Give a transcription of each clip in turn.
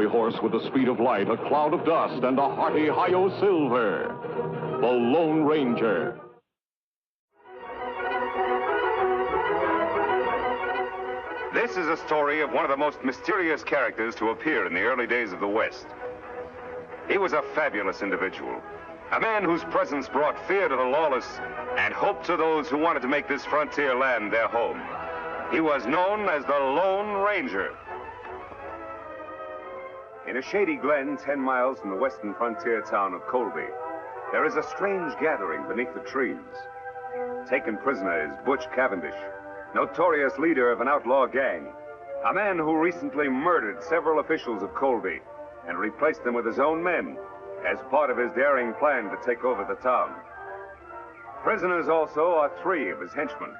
fiery horse with the speed of light, a cloud of dust, and a hearty Hi-Yo Silver, the Lone Ranger. This is a story of one of the most mysterious characters to appear in the early days of the West. He was a fabulous individual, a man whose presence brought fear to the lawless and hope to those who wanted to make this frontier land their home. He was known as the Lone Ranger. In a shady glen 10 miles from the western frontier town of Colby, there is a strange gathering beneath the trees. Taken prisoner is Butch Cavendish, notorious leader of an outlaw gang, a man who recently murdered several officials of Colby and replaced them with his own men as part of his daring plan to take over the town. Prisoners also are 3 of his henchmen.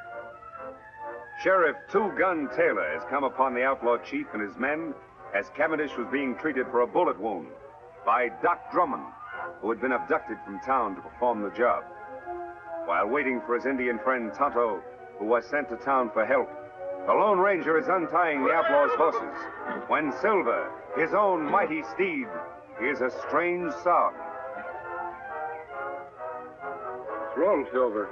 Sheriff Two Gun Taylor has come upon the outlaw chief and his men as Cavendish was being treated for a bullet wound by Doc Drummond, who had been abducted from town to perform the job. While waiting for his Indian friend Tonto, who was sent to town for help, the Lone Ranger is untying the outlaw's horses when Silver, his own mighty steed, hears a strange sound. What's wrong, Silver?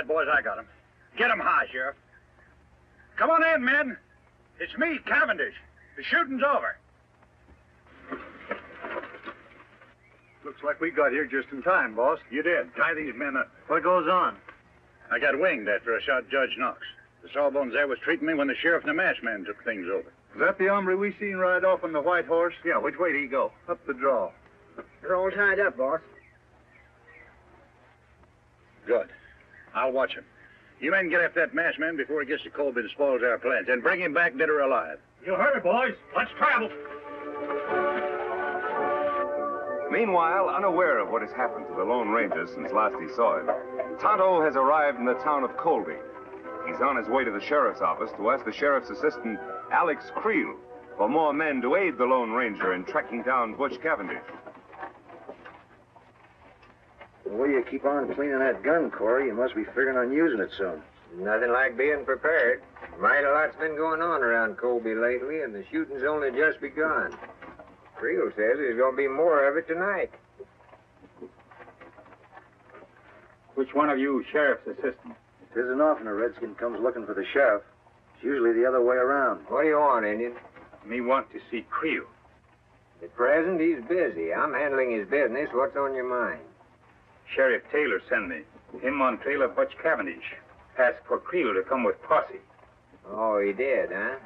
Boys, I got him. Get him high, Sheriff. Come on in, men. It's me, Cavendish. The shooting's over. Looks like we got here just in time, boss. You did. Tie these men up. What goes on? I got winged after I shot Judge Knox. The sawbones there was treating me when the sheriff and the match man took things over. Is that the hombre we seen ride off on the white horse? Yeah, which way did he go? Up the draw. They're all tied up, boss. Good. I'll watch him. You men get after that masked man before he gets to Colby and spoils our plans, and bring him back dead or alive. You heard it, boys. Let's travel. Meanwhile, unaware of what has happened to the Lone Ranger since last he saw him, Tonto has arrived in the town of Colby. He's on his way to the sheriff's office to ask the sheriff's assistant, Alex Creel, for more men to aid the Lone Ranger in tracking down Butch Cavendish. The way you keep on cleaning that gun, Corey, you must be figuring on using it soon. Nothing like being prepared. Mighty lot's been going on around Colby lately, and the shooting's only just begun. Creel says there's going to be more of it tonight. Which one of you sheriff's assistant? It isn't often a redskin comes looking for the sheriff. It's usually the other way around. What do you want, Indian? Me want to see Creel. At present, he's busy. I'm handling his business. What's on your mind? Sheriff Taylor sent me. Him on trail of Butch Cavendish. Asked for Creel to come with posse. Oh, he did, huh?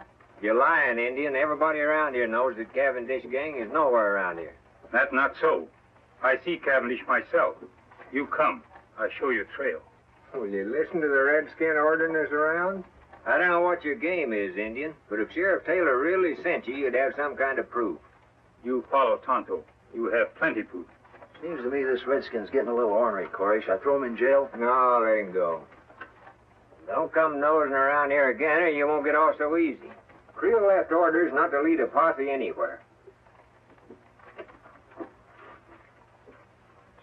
You're lying, Indian. Everybody around here knows that Cavendish gang is nowhere around here. That's not so. I see Cavendish myself. You come. I show you trail. Will you listen to the redskin ordering us around? I don't know what your game is, Indian, but if Sheriff Taylor really sent you, you'd have some kind of proof. You follow Tonto. You have plenty proof. Seems to me this redskin's getting a little ornery, Corey. Should I throw him in jail? No, let him go. Don't come nosing around here again or you won't get off so easy. Creel left orders not to lead a posse anywhere.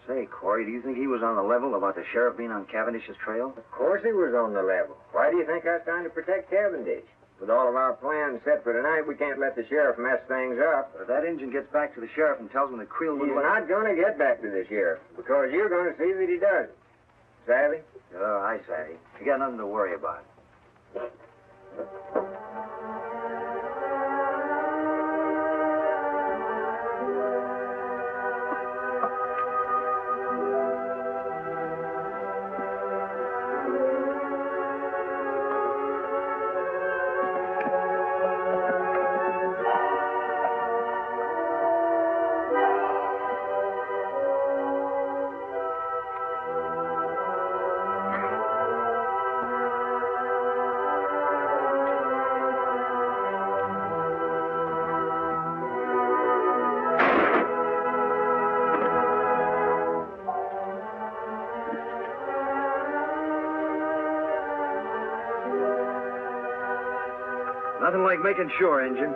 Say, Corey, do you think he was on the level about the sheriff being on Cavendish's trail? Of course he was on the level. Why do you think I was trying to protect Cavendish? With all of our plans set for tonight, we can't let the sheriff mess things up. But if that Injun gets back to the sheriff and tells him that Creel He's wouldn't not going to get back to the sheriff, because you're going to see that he doesn't. Savvy? Oh, I savvy. You got nothing to worry about. making sure, Injun.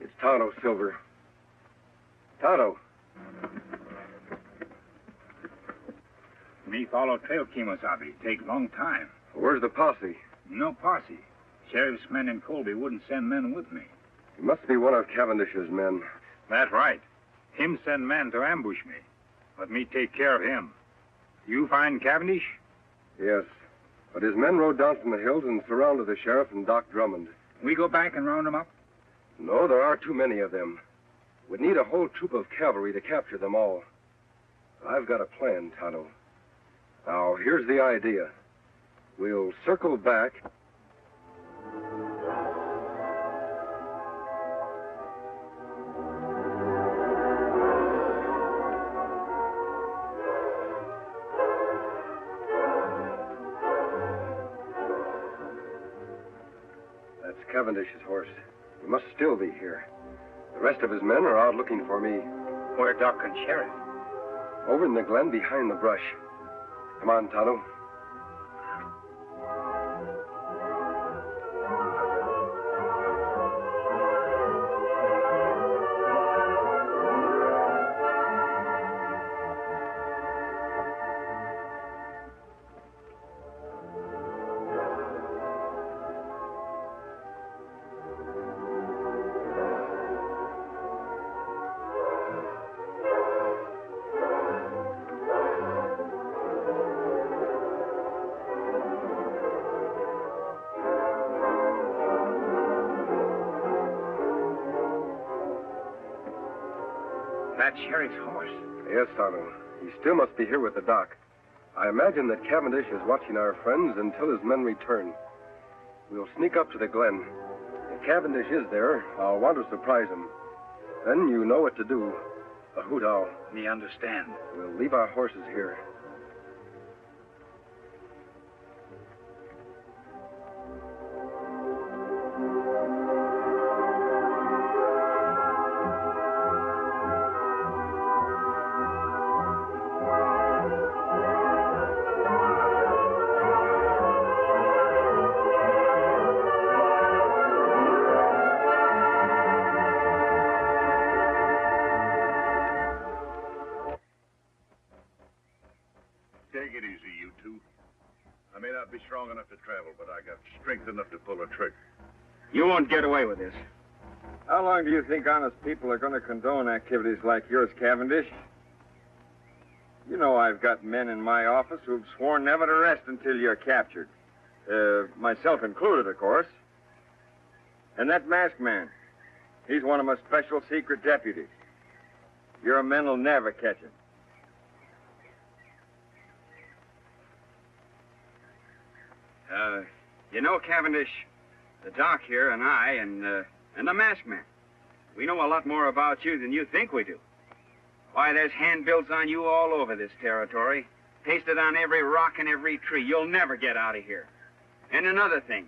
It's Tonto, Silver. Tonto. Me follow trail, Kemosabe. Take long time. Where's the posse? No posse. Sheriff's men in Colby wouldn't send men with me. It must be one of Cavendish's men. That's right. Him send men to ambush me. Let me take care of him. You find Cavendish? Yes. But his men rode down from the hills and surrounded the sheriff and Doc Drummond. We go back and round them up? No, there are too many of them. We'd need a whole troop of cavalry to capture them all. I've got a plan, Tonto. Now, here's the idea. We'll circle back. That's Cavendish's horse. He must still be here. The rest of his men are out looking for me. Where Doc and Sheriff? Over in the glen behind the brush. Come on, Tonto. That Sheriff's horse. Yes, Tonto. He still must be here with the doc. I imagine that Cavendish is watching our friends until his men return. We'll sneak up to the glen. If Cavendish is there, I'll want to surprise him. Then you know what to do. A hoot owl. Me understand. We'll leave our horses here. Take it easy, you two. I may not be strong enough to travel, but I got strength enough to pull a trigger. You won't get away with this. How long do you think honest people are going to condone activities like yours, Cavendish? You know I've got men in my office who've sworn never to rest until you're captured. Myself included, of course. And that masked man, he's one of my special secret deputies. Your men will never catch him. You know, Cavendish, the doc here and I and the masked man, we know a lot more about you than you think we do. Why, there's handbills on you all over this territory, pasted on every rock and every tree. You'll never get out of here. And another thing.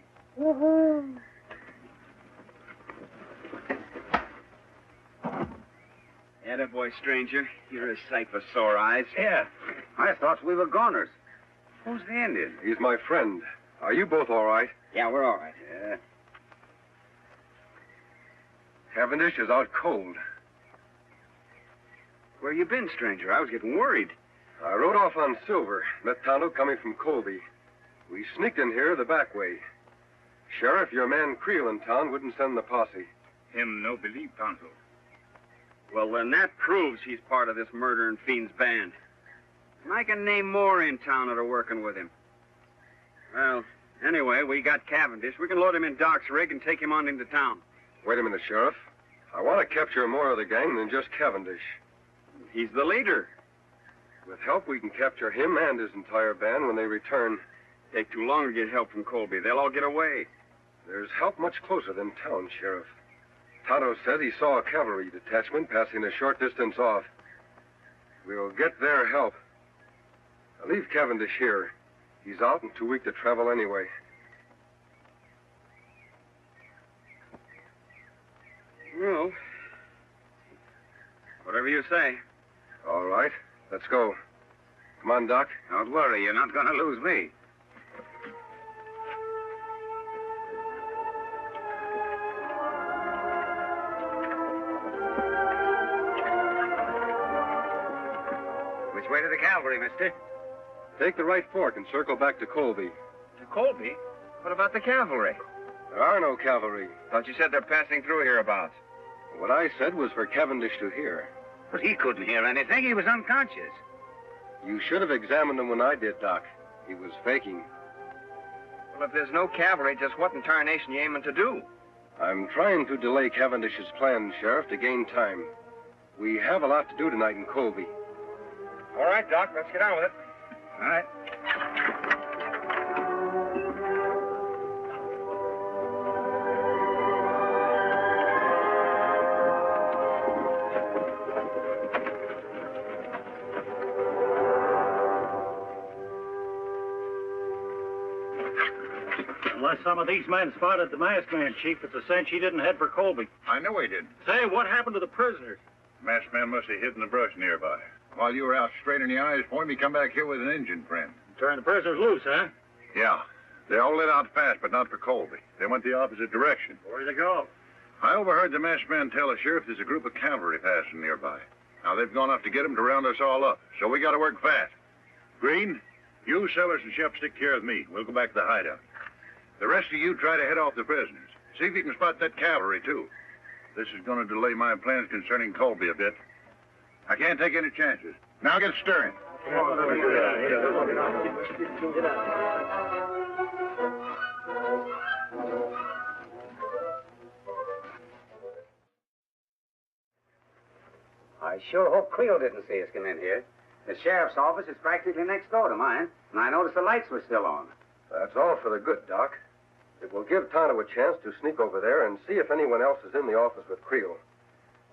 Attaboy, stranger. You're a sight for sore eyes. Yeah, I thought we were goners. Who's the Indian? He's my friend. Are you both all right? Yeah, we're all right. Yeah. Cavendish is out cold. Where you been, stranger? I was getting worried. I rode off on Silver, met Tonto coming from Colby. We sneaked in here the back way. Sheriff, your man Creel in town wouldn't send the posse. Him no believe, Tonto. Well, then that proves he's part of this murdering fiend's band. And I can name more in town that are working with him. Well, Anyway, we got Cavendish. We can load him in Doc's rig and take him on into town. Wait a minute, Sheriff. I want to capture more of the gang than just Cavendish. He's the leader. With help, we can capture him and his entire band when they return. Take too long to get help from Colby. They'll all get away. There's help much closer than town, Sheriff. Tonto said he saw a cavalry detachment passing a short distance off. We'll get their help. I'll leave Cavendish here. He's out and too weak to travel anyway. Well, whatever you say. All right, let's go. Come on, Doc. Don't worry, you're not going to lose me. Which way to the cavalry, mister? Take the right fork and circle back to Colby. To Colby? What about the cavalry? There are no cavalry. Thought you said they're passing through hereabouts. What I said was for Cavendish to hear. But he couldn't hear anything. He was unconscious. You should have examined him when I did, Doc. He was faking. Well, if there's no cavalry, just what in tarnation you aiming to do? I'm trying to delay Cavendish's plans, Sheriff, to gain time. We have a lot to do tonight in Colby. All right, Doc, let's get on with it. All right. Unless some of these men spotted the masked man, Chief, it's a cinch he didn't head for Colby. I know he did. Say, what happened to the prisoners? Masked man must have hid in the brush nearby. While you were out straining the eyes for him, he come back here with an Indian friend. Turned the prisoners loose, huh? Yeah. They all lit out fast, but not for Colby. They went the opposite direction. Where'd they go? I overheard the masked man tell the sheriff there's a group of cavalry passing nearby. Now, they've gone off to get him to round us all up, so we got to work fast. Green, you, Sellers, and Shep stick care of me. We'll go back to the hideout. The rest of you try to head off the prisoners. See if you can spot that cavalry, too. This is going to delay my plans concerning Colby a bit. I can't take any chances. Now get stirring. I sure hope Creel didn't see us come in here. The sheriff's office is practically next door to mine, and I noticed the lights were still on. That's all for the good, Doc. It will give Tonto a chance to sneak over there and see if anyone else is in the office with Creel.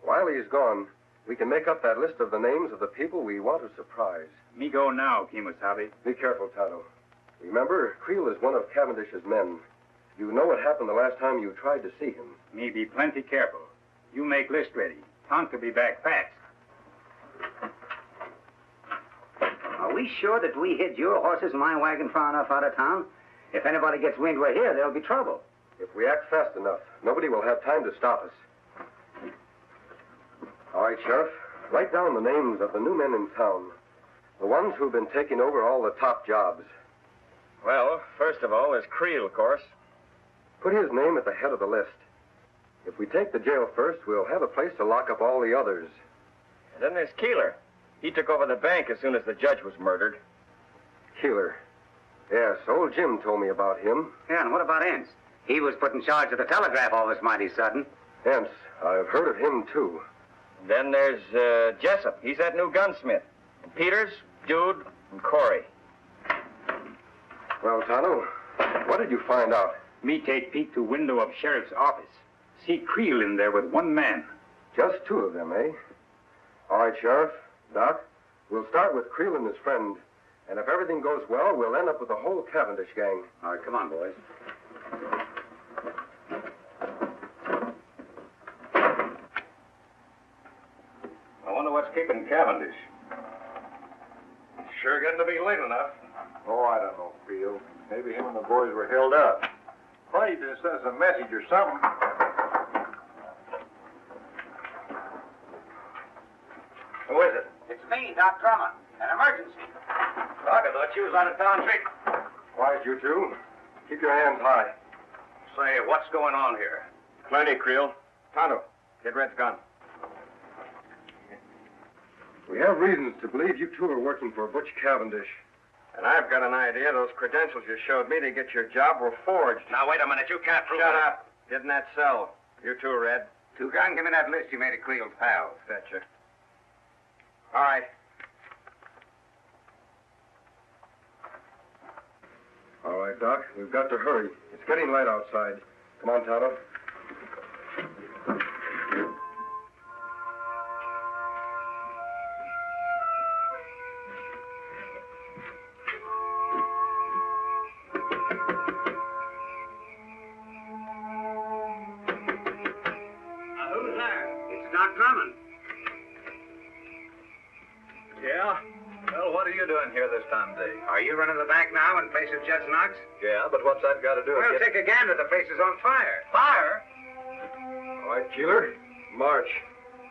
While he's gone, we can make up that list of the names of the people we want to surprise. Me go now, Kemosabe. Be careful, Tonto. Remember, Creel is one of Cavendish's men. You know what happened the last time you tried to see him. Me be plenty careful. You make list ready. Tonto be back fast. Are we sure that we hid your horses and my wagon far enough out of town? If anybody gets wind we're here, there'll be trouble. If we act fast enough, nobody will have time to stop us. All right, Sheriff. Write down the names of the new men in town. The ones who've been taking over all the top jobs. Well, first of all, there's Creel, of course. Put his name at the head of the list. If we take the jail first, we'll have a place to lock up all the others. And then there's Keeler. He took over the bank as soon as the judge was murdered. Keeler. Yes, old Jim told me about him. Yeah, and what about Ince? He was put in charge of the telegraph office mighty sudden. Hence, I've heard of him, too. Then there's Jessup. He's that new gunsmith. And Peters, Jude, and Corey. Well, Tonto, what did you find out? Me take Pete to window of sheriff's office. See Creel in there with one man. Just two of them, eh? All right, Sheriff. Doc, we'll start with Creel and his friend. And if everything goes well, we'll end up with the whole Cavendish gang. All right, come on, boys. I wonder what's keeping Cavendish. Sure getting to be late enough. Oh, I don't know, Creel. Maybe him and the boys were held up. Probably just sent us a message or something. Who is it? It's me, Doc Drummond. An emergency. Doc, I thought you was out of town trick. Quiet, you two. Keep your hands high. Say, what's going on here? Plenty, Creel. Tonto, get Red's gun. We have reasons to believe you two are working for Butch Cavendish. And I've got an idea those credentials you showed me to get your job were forged. Now, wait a minute. You can't prove Shut it. up. Didn't that sell? You too, Red. Toucan, give me that list you made of Creel's pals. Betcha. All right. All right, Doc. We've got to hurry. It's getting light outside. Come on, Tonto. Who's there? It's Doc Drummond. Yeah? Well, what are you doing here this time of day? Are you running the bank now in place of Judge Knox? Yeah, but what's that got to do with Well, take a gander. The place is on fire. fire? All right, Keeler. March.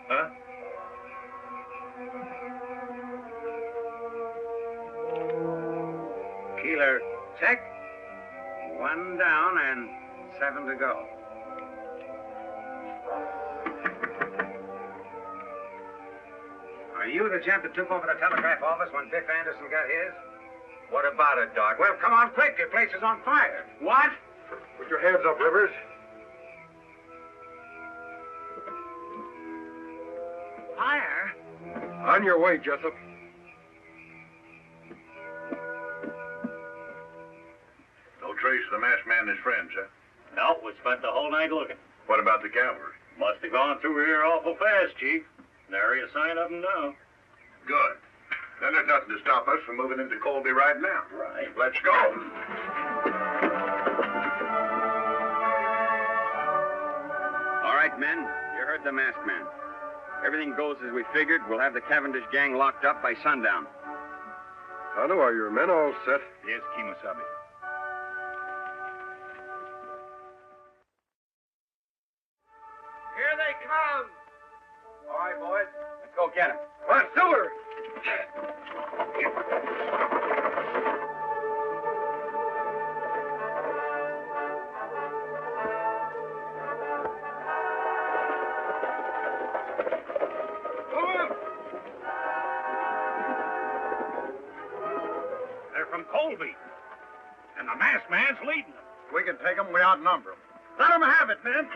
Huh? Keeler, check. 1 down and 7 to go. Are you the gent that took over the telegraph office when Biff Anderson got his? What about it, Doc? Well, come on quick. Your place is on fire. What? Put your hands up, Rivers. Fire? On your way, Jessup. No trace of the masked man and his friends, huh? No, we spent the whole night looking. What about the cavalry? Must have gone through here awful fast, Chief. Nary a sign of them now. Good. Then there's nothing to stop us from moving into Colby right now. Right. Let's go. All right, men. You heard the masked man. Everything goes as we figured. We'll have the Cavendish gang locked up by sundown. Tonto, are your men all set? Yes, Kemosabe. Here they come. All right, boys. Let's go get them. Come on, Silver! They're from Colby. And the masked man's leading them. We can take them. We outnumber them. Let them have it, men.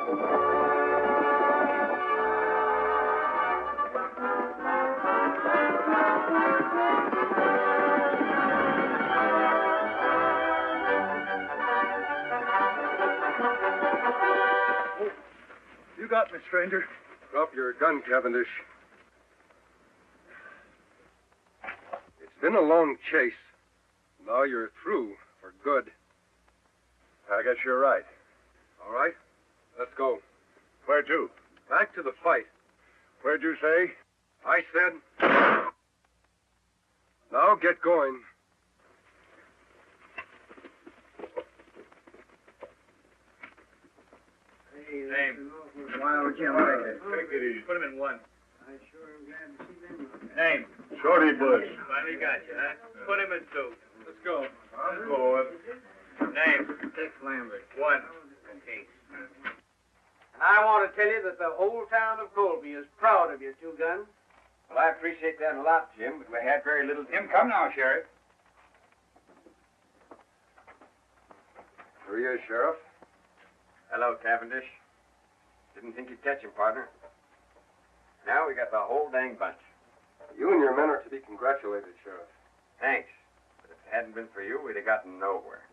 You got me, stranger. Drop your gun, Cavendish. It's been a long chase. Now you're through for good. I guess you're right. All right, let's go. Where to? Back to the fight. Where'd you say? I said. Now get going. Name. Wild Jim Take it easy. Put him in one. I sure am glad to see them. Name. Shorty Bush. Finally got you, huh? Put him in two. Let's go. I'm going. Name. Tex Lambert. One. Okay. And I want to tell you that the whole town of Colby is proud of you, Two Gun. Well, I appreciate that a lot, Jim, but we had very little... Jim, come now, Sheriff. Here he is, Sheriff. Hello, Cavendish. Didn't think you'd catch him, partner. Now we got the whole dang bunch. You and your men are to be congratulated, Sheriff. Thanks. But if it hadn't been for you, we'd have gotten nowhere.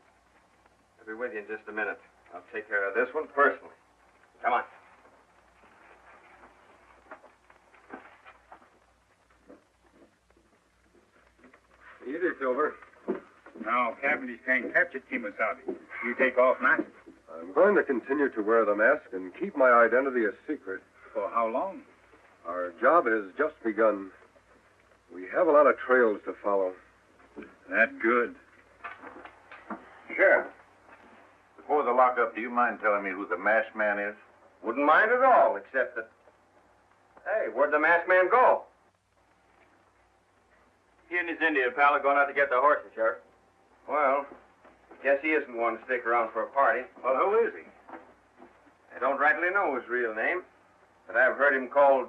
I'll be with you in just a minute. I'll take care of this one personally. Come on. Easy, Silver. Now, Cavendish can't capture Kemosabe. You take off now? I'm going to continue to wear the mask and keep my identity a secret. For how long? Our job has just begun. We have a lot of trails to follow. That's good. Sheriff, before the lockup, do you mind telling me who the masked man is? Wouldn't mind at all, except that... Hey, where'd the masked man go? He and his Indian pal are going out to get the horses, Sheriff. Well, guess he isn't one to stick around for a party. Well, who is he? I don't rightly know his real name, but I've heard him called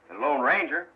the Lone Ranger.